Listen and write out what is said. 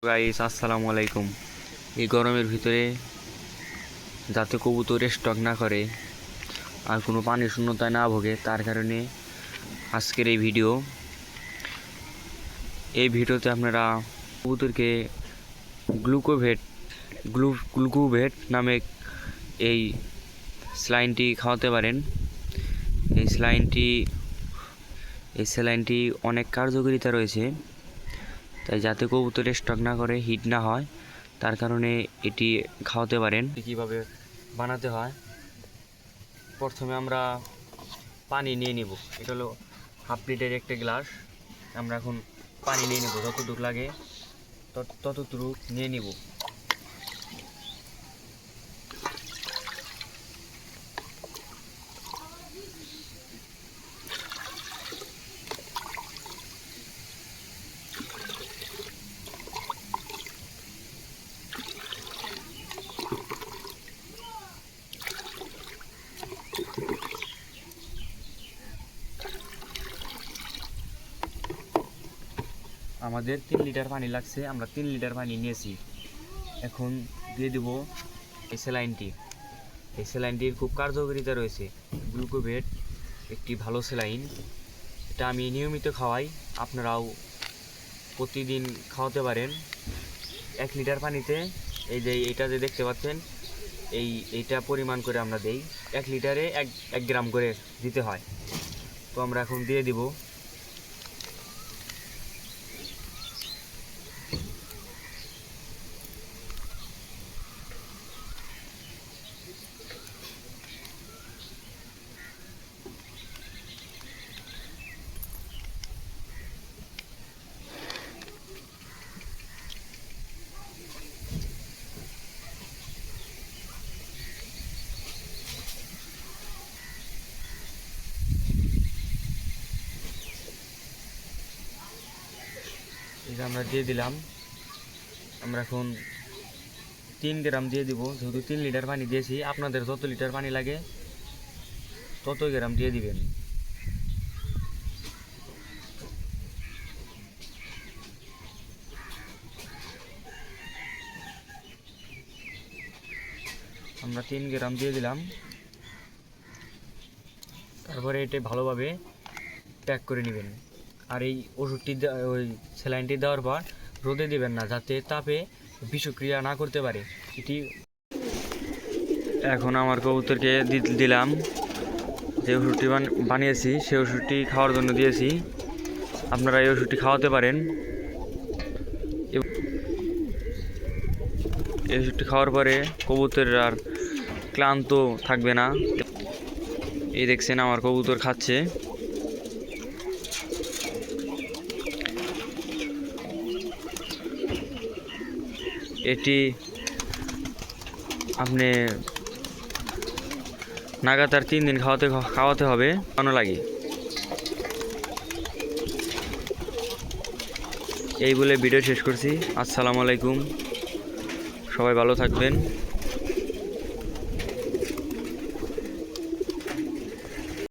Guys, আসসালামু আলাইকুম। এই গরমের ভিতরে যাতে কবুতর স্টক না করে আর কোনো পানি শূন্যতায় না ভোগে, তার কারণে আজকের এই ভিডিওতে আপনারা কবুতরকে গ্লুকোভেট নামে এই স্যালাইনটি খাওয়াতে পারেন। এই স্যালাইনটি অনেক কার্যকারিতা রয়েছে, তাই যাতে কবুতর স্টক না করে, হিট না হয়, তার কারণে এটি খাওয়াতে পারেন। কীভাবে বানাতে হয়, প্রথমে আমরা পানি নিয়ে নিব। এটা হলো হাফ লিটারের একটা গ্লাস। আমরা এখন পানি নিয়ে নিব, যতটুকু লাগে ততটুকু নিয়ে নিব। আমাদের 3 লিটার পানি লাগছে, আমরা 3 লিটার পানি নিয়েছি। এখন দিয়ে দেব এই স্যালাইনটি। এই স্যালাইনটির খুব কার্যকারিতা রয়েছে। গ্লুকোভেট একটি ভালো স্যালাইন, এটা আমি নিয়মিত খাওয়াই, আপনারাও প্রতিদিন খাওয়াতে পারেন। 1 লিটার পানিতে এইটা যে দেখতে পাচ্ছেন, এইটা পরিমাণ করে আমরা দেই। 1 লিটারে 1 গ্রাম করে দিতে হয়। তো আমরা এখন দিয়ে দিব। এটা আমরা দিয়ে দিলাম। আমরা এখন 3 গ্রাম দিয়ে দিব। যেহেতু 3 লিটার পানি দিয়েছি, আপনাদের যত লিটার পানি লাগে তত গ্রাম দিয়ে দিবেন। আমরা 3 গ্রাম দিয়ে দিলাম। তারপরে এটা ভালোভাবে প্যাক করে নেবেন। আর এই ওষুধটি ওই স্যালাইনটি দেওয়ার পর রোদে দিবেন না, যাতে তাপে বিষক্রিয়া না করতে পারে এটি। এখন আমার কবুতরকে দিলাম যে ওষুধটি বানিয়েছি, সেই ওষুধটি খাওয়ার জন্য দিয়েছি। আপনারা এই ওষুধটি খাওয়াতে পারেন। এই ওষুধটি খাওয়ার পরে কবুতর আর ক্লান্ত থাকবে না। এই দেখছেন আমার কবুতর খাচ্ছে। এটি আপনি লাগাতার 3 দিন খাওয়াতে হবে, কেন লাগে। এই বলে ভিডিও শেষ করছি। আসসালামু আলাইকুম, সবাই ভালো থাকবেন।